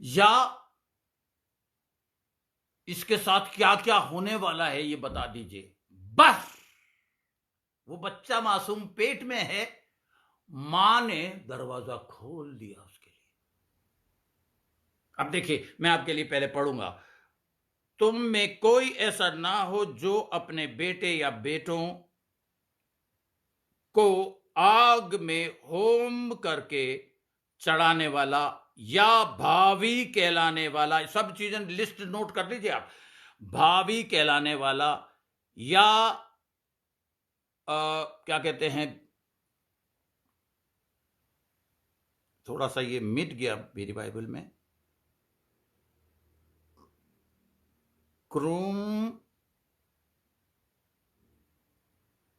या इसके साथ क्या क्या होने वाला है ये बता दीजिए। बस वो बच्चा मासूम पेट में है, मां ने दरवाजा खोल दिया उसके लिए। अब देखिए, मैं आपके लिए पहले पढ़ूंगा। तुम में कोई ऐसा ना हो जो अपने बेटे या बेटों को आग में होम करके चढ़ाने वाला या भावी कहलाने वाला, सब चीजें लिस्ट नोट कर लीजिए आप, भावी कहलाने वाला या क्या कहते हैं, थोड़ा सा ये मिट गया मेरी बाइबल में, क्रूम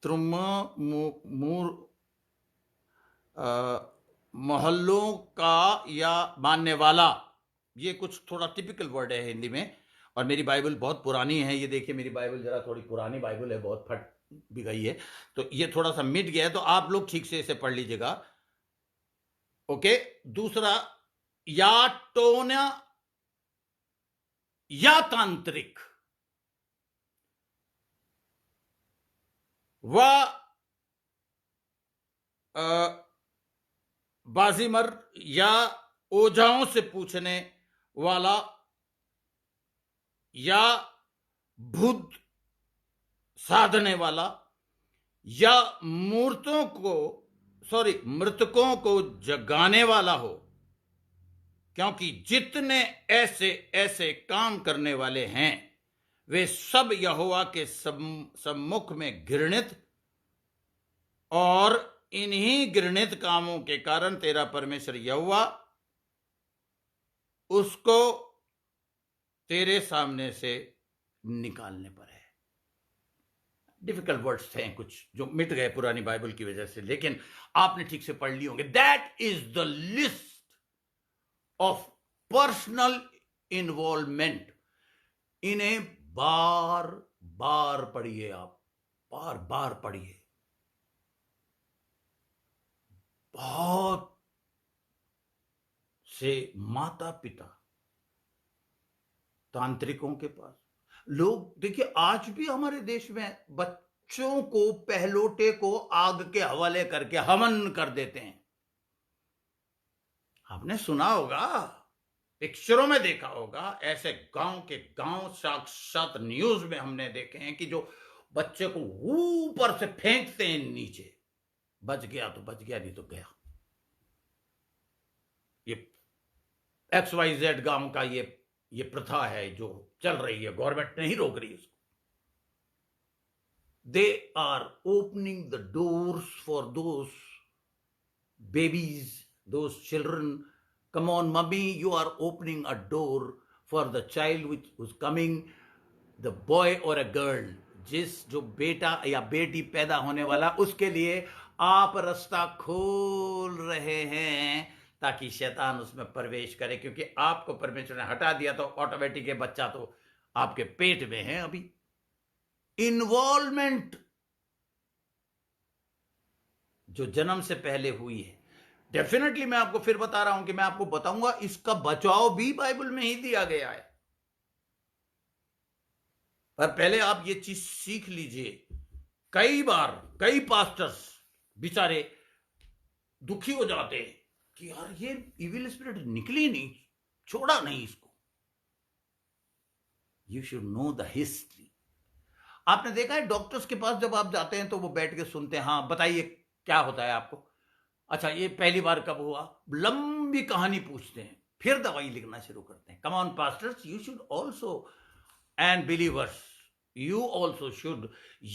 त्रुम मूर मोहल्लों का या मानने वाला, ये कुछ थोड़ा टिपिकल वर्ड है हिंदी में, और मेरी बाइबल बहुत पुरानी है। ये देखिए, मेरी बाइबल जरा थोड़ी पुरानी बाइबल है, बहुत फट भी गई है, तो ये थोड़ा सा मिट गया है, तो आप लोग ठीक से इसे पढ़ लीजिएगा। ओके। दूसरा, या टोना या तांत्रिक, व बाजीमर या ओझाओं से पूछने वाला या भूत साधने वाला या मृतकों को जगाने वाला हो, क्योंकि जितने ऐसे ऐसे काम करने वाले हैं वे सब यहोवा के सम्मुख में घृणित, और इन्हीं घृणित कामों के कारण तेरा परमेश्वर यहोवा उसको तेरे सामने से निकालने पर है। डिफिकल्ट वर्ड्स हैं कुछ जो मिट गए पुरानी बाइबल की वजह से, लेकिन आपने ठीक से पढ़ लिए होंगे। That is the list of personal involvement. इन्हें बार बार पढ़िए, आप बार बार पढ़िए, बहुत से माता पिता तांत्रिकों के पास, लोग देखिए आज भी हमारे देश में बच्चों को, पहलोटे को आग के हवाले करके हवन कर देते हैं। आपने सुना होगा, पिक्चरों में देखा होगा, ऐसे गांव के गांव साक्षात न्यूज में हमने देखे हैं कि जो बच्चे को ऊपर से फेंकते हैं नीचे, बच गया तो बच गया, नहीं तो गया। ये XYZ गांव का ये प्रथा है जो चल रही है, गवर्नमेंट नहीं रोक रही उसको। They are opening the doors for those babies, those children. Come on mummy, you are opening a door for the child which is coming, the boy और अ गर्ल, जो बेटा या बेटी पैदा होने वाला, उसके लिए आप रास्ता खोल रहे हैं ताकि शैतान उसमें प्रवेश करे, क्योंकि आपको परमेश्वर ने हटा दिया तो ऑटोमेटिक है, बच्चा तो आपके पेट में है अभी। इन्वॉल्वमेंट जो जन्म से पहले हुई है, डेफिनेटली मैं आपको फिर बता रहा हूं कि मैं आपको बताऊंगा, इसका बचाव भी बाइबल में ही दिया गया है। पर पहले आप ये चीज सीख लीजिए। कई बार कई पास्टर्स बेचारे दुखी हो जाते हैं कि यार ये इविल स्पिरिट निकली नहीं, छोड़ा नहीं इसको। You should know the history. आपने देखा है डॉक्टर्स के पास जब आप जाते हैं तो वो बैठ के सुनते हैं, हाँ बताइए क्या होता है आपको, अच्छा ये पहली बार कब हुआ, लंबी कहानी पूछते हैं, फिर दवाई लिखना शुरू करते हैं। Come on pastors, you should also, and believers, you also should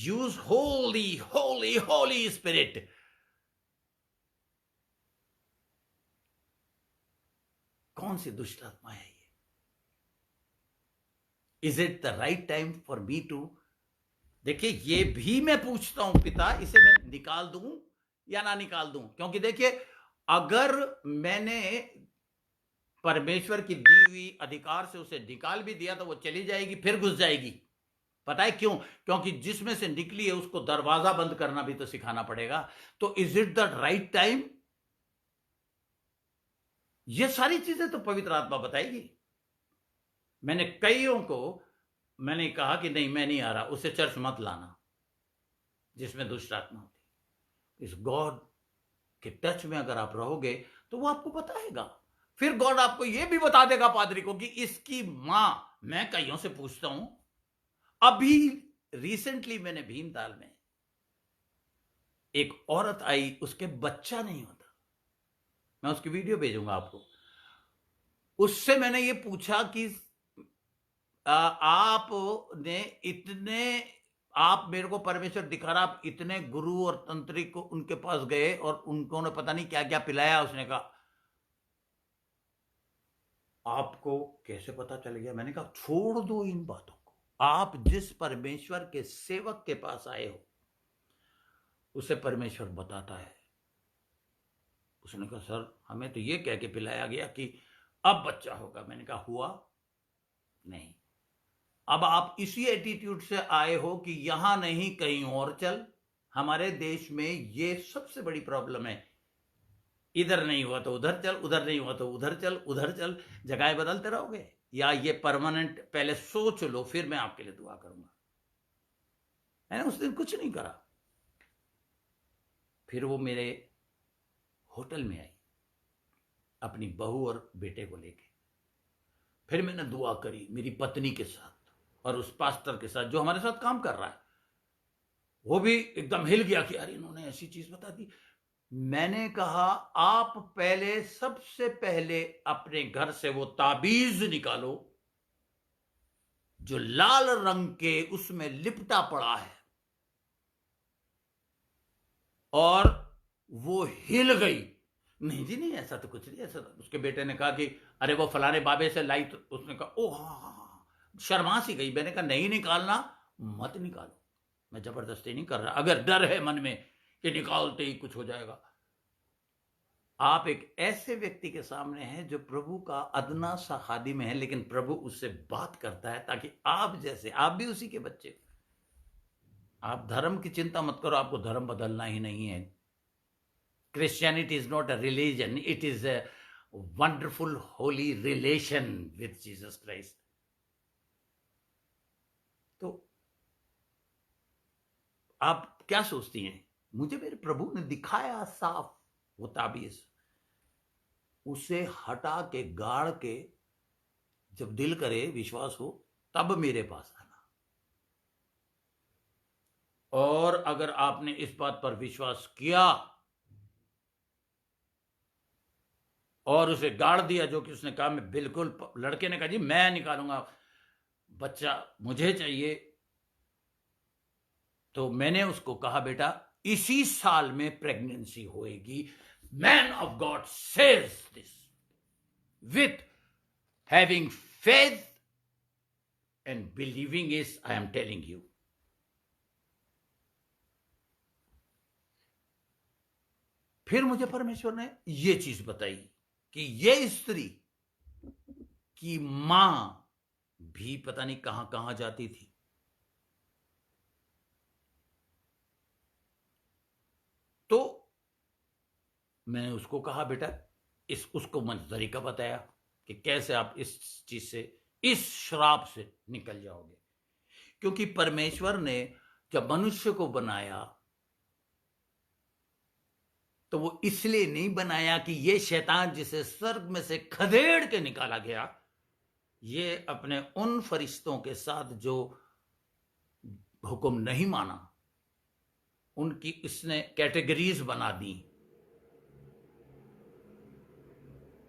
use holy spirit. कौन सी दुष्ट आत्मा है ये? Is it the right time for me to? देखिए ये भी मैं पूछता हूं पिता, इसे मैं निकाल दूं या ना निकाल दूं? क्योंकि देखिए अगर मैंने परमेश्वर की दी हुई अधिकार से उसे निकाल भी दिया तो वो चली जाएगी, फिर घुस जाएगी। पता है क्यों? क्योंकि जिसमें से निकली है उसको दरवाजा बंद करना भी तो सिखाना पड़ेगा। तो is it the right time? ये सारी चीजें तो पवित्र आत्मा बताएगी। मैंने कईयों को मैंने कहा कि नहीं मैं नहीं आ रहा, उसे चर्च मत लाना जिसमें दुष्ट आत्मा होती। इस गॉड के टच में अगर आप रहोगे तो वो आपको बताएगा। फिर गॉड आपको ये भी बता देगा पादरी को कि इसकी मां, मैं कईयों से पूछता हूं, अभी रिसेंटली मैंने भीमताल में एक औरत आई, उसके बच्चा नहीं होता, मैं उसकी वीडियो भेजूंगा आपको। उससे मैंने ये पूछा कि आपने इतने, आप मेरे को परमेश्वर दिखा रहा, आप इतने गुरु और तंत्रिक को उनके पास गए और उन्होंने पता नहीं क्या क्या पिलाया। उसने कहा आपको कैसे पता चल गया? मैंने कहा छोड़ दो इन बातों को, आप जिस परमेश्वर के सेवक के पास आए हो उसे परमेश्वर बताता है। उसने कहा सर हमें तो ये कह के पिलाया गया कि अब बच्चा होगा। मैंने कहा हुआ नहीं। अब आप इसी एटीट्यूड से आए हो कि यहां नहीं कहीं और चल। हमारे देश में ये सबसे बड़ी प्रॉब्लम है, इधर नहीं हुआ तो उधर चल, उधर नहीं हुआ तो उधर चल, उधर चल, जगह बदलते रहोगे या ये परमानेंट? पहले सोच लो, फिर मैं आपके लिए दुआ करूंगा। मैंने उस दिन कुछ नहीं करा। फिर वो मेरे होटल में आई अपनी बहू और बेटे को लेके। फिर मैंने दुआ करी मेरी पत्नी के साथ और उस पास्टर के साथ जो हमारे साथ काम कर रहा है। वो भी एकदम हिल गया कि अरे इन्होंने ऐसी चीज बता दी। मैंने कहा आप पहले, सबसे पहले अपने घर से वो ताबीज निकालो जो लाल रंग के उसमें लिपटा पड़ा है। और वो हिल गई। नहीं जी नहीं, ऐसा तो कुछ नहीं, ऐसा तो। उसके बेटे ने कहा कि अरे वो फलाने बाबे से लाई, तो उसने कहा ओ हाँ, शर्मा सी गई। मैंने कहा नहीं निकालना, मत निकालो, मैं जबरदस्ती नहीं कर रहा। अगर डर है मन में कि निकालते ही कुछ हो जाएगा। आप एक ऐसे व्यक्ति के सामने हैं जो प्रभु का अदना सा खादिम है, लेकिन प्रभु उससे बात करता है ताकि आप जैसे, आप भी उसी के बच्चे। आप धर्म की चिंता मत करो, आपको धर्म बदलना ही नहीं है। Christianity is not a religion, it is a wonderful holy relation with Jesus Christ. तो आप क्या सोचती हैं? मुझे मेरे प्रभु ने दिखाया साफ वो ताबीज, उसे हटा के गाड़ के, जब दिल करे विश्वास हो तब मेरे पास आना। और अगर आपने इस बात पर विश्वास किया और उसे गाड़ दिया जो कि उसने कहा मैं बिल्कुल, लड़के ने कहा जी मैं निकालूंगा बच्चा, मुझे चाहिए, तो मैंने उसको कहा बेटा इसी साल में प्रेगनेंसी होएगी। Man of God says this with having faith and believing is, I am telling you. फिर मुझे परमेश्वर ने ये चीज बताई कि ये स्त्री की मां भी पता नहीं कहां कहां जाती थी। तो मैंने उसको कहा बेटा, उसको मैंने तरीका बताया कि कैसे आप इस चीज से, इस श्राप से निकल जाओगे। क्योंकि परमेश्वर ने जब मनुष्य को बनाया तो वो इसलिए नहीं बनाया कि ये शैतान जिसे स्वर्ग में से खदेड़ के निकाला गया, ये अपने उन फरिश्तों के साथ जो हुक्म नहीं माना, उनकी इसने कैटेगरीज बना दी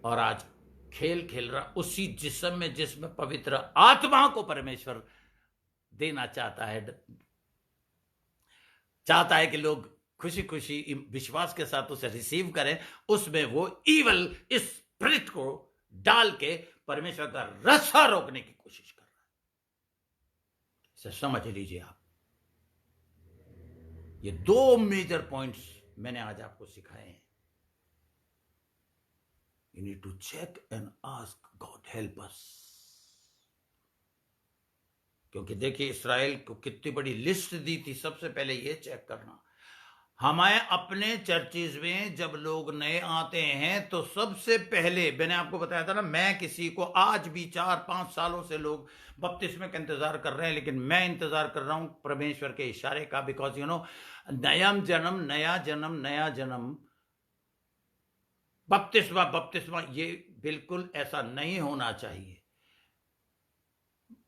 और आज खेल खेल रहा उसी जिस्म में जिसमें पवित्र आत्मा को परमेश्वर देना चाहता है कि लोग खुशी खुशी विश्वास के साथ उसे रिसीव करें। उसमें वो ईवल इस स्पिरिट को डाल के परमेश्वर का रास्ता रोकने की कोशिश कर रहा है। इसे समझ लीजिए आप। ये 2 मेजर पॉइंट्स मैंने आज आपको सिखाए हैं। You need to check and ask God help us. क्योंकि देखिए इस्राएल को कितनी बड़ी लिस्ट दी थी। सबसे पहले ये चेक करना, हमारे अपने चर्चेज में जब लोग नए आते हैं तो सबसे पहले, मैंने आपको बताया था ना, मैं किसी को आज भी 4-5 सालों से लोग बपतिस्मे का इंतजार कर रहे हैं, लेकिन मैं इंतजार कर रहा हूं परमेश्वर के इशारे का। बिकॉज नया जन्म, नया जन्म, नया जन्म बपतिस्मा बपतिस्मा, ये बिल्कुल ऐसा नहीं होना चाहिए।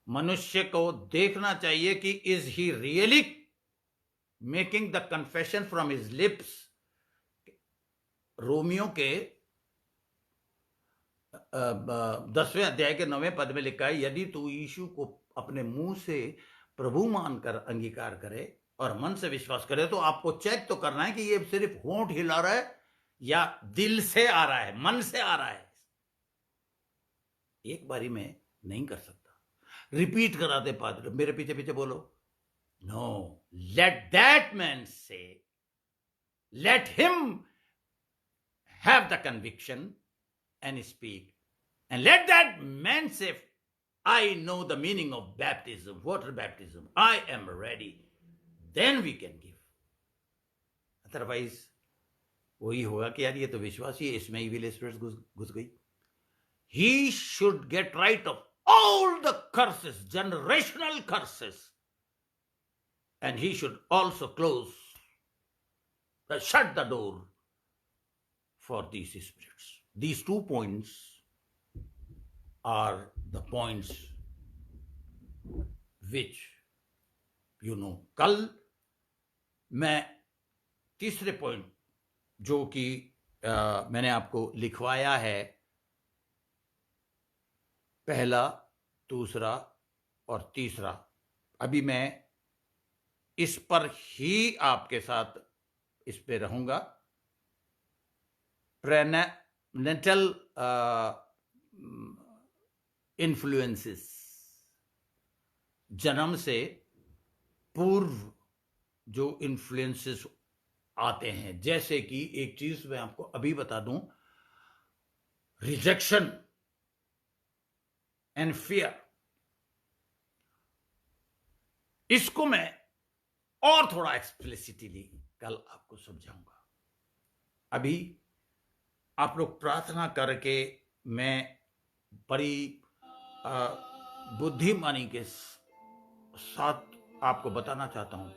मनुष्य को देखना चाहिए कि is he really making the confession from his lips. Romeo के 10वें अध्याय के 9वें पद में लिखा है, यदि तू यीशु को अपने मुंह से प्रभु मानकर अंगीकार करे और मन से विश्वास करे, तो आपको चेक तो करना है कि ये सिर्फ होंठ हिला रहा है या दिल से आ रहा है, मन से आ रहा है। एक बारी में नहीं कर सकता, रिपीट कराते पादरी, मेरे पीछे पीछे बोलो, नो, लेट दैट मैन से, let him have the conviction and speak, and let that man say, I know the meaning of baptism, water baptism, I am ready, then we can give. Otherwise वही होगा कि यार ये तो विश्वासी है, इसमें evil spirits घुस गई। He should get right of all the curses, generational curses, and he should also shut the door for these spirits. These 2 points are the points which, कल मैं तीसरे पॉइंट जो कि मैंने आपको लिखवाया है, पहला, दूसरा और तीसरा, अभी मैं इस पर ही आपके साथ इस पे रहूंगा। प्रेनेटल इन्फ्लुएंसेस, जन्म से पूर्व जो इन्फ्लुएंसेस आते हैं, जैसे कि एक चीज मैं आपको अभी बता दूं, रिजेक्शन एंड फियर, इसको मैं और थोड़ा एक्सप्लिसिटली कल आपको समझाऊंगा। अभी आप लोग प्रार्थना करके, मैं बड़ी बुद्धिमानी के साथ आपको बताना चाहता हूं,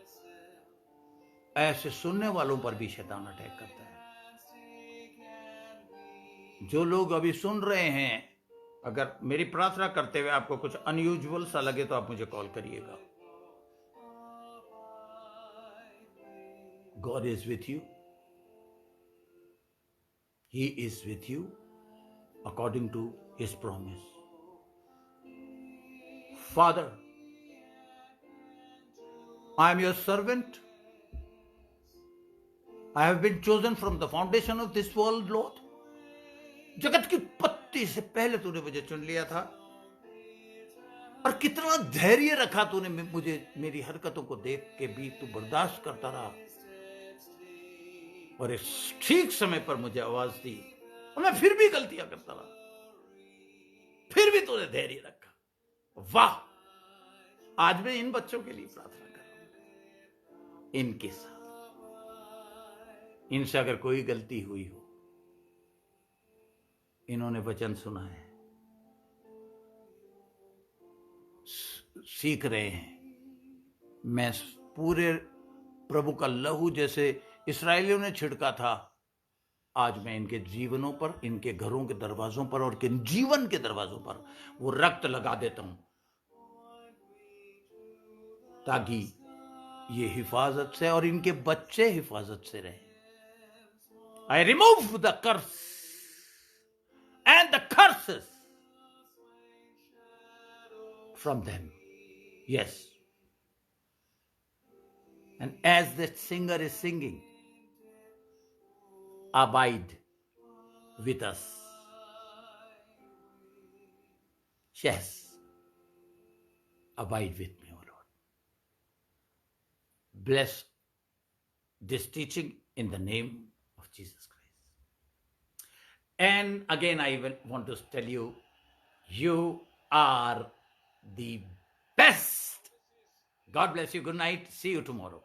ऐसे सुनने वालों पर भी शैतान अटैक करता है। जो लोग अभी सुन रहे हैं, अगर मेरी प्रार्थना करते हुए आपको कुछ अनयूजुअल सा लगे तो आप मुझे कॉल करिएगा। God is with you. He is with you according to his promise. Father, I am your servant. I have been chosen from the foundation of this world, Lord. जगत की उत्पत्ति से पहले तूने मुझे चुन लिया था, और कितना धैर्य रखा तूने मुझे, मेरी हरकतों को देख के भी तू बर्दाश्त करता रहा, और इस ठीक समय पर मुझे आवाज दी, और मैं फिर भी गलतियां करता रहा, फिर भी तूने धैर्य रखा। वाह! आज मैं इन बच्चों के लिए प्रार्थना कर रहा हूं, इनके साथ, इनसे अगर कोई गलती हुई हो, इन्होंने वचन सुना है, सीख रहे हैं, मैं पूरे प्रभु का लहू जैसे इस्राएलियों ने छिड़का था, आज मैं इनके जीवनों पर, इनके घरों के दरवाजों पर और इनके जीवन के दरवाजों पर वो रक्त लगा देता हूं, ताकि ये हिफाजत से और इनके बच्चे हिफाजत से रहे। I remove the curse and the curses from them. Yes. And as the singer is singing, abide with us. Yes. Abide with me, O Lord. Bless this teaching in the name of Jesus Christ. And again, I want to tell you, you are the best. God bless you. Good night. See you tomorrow.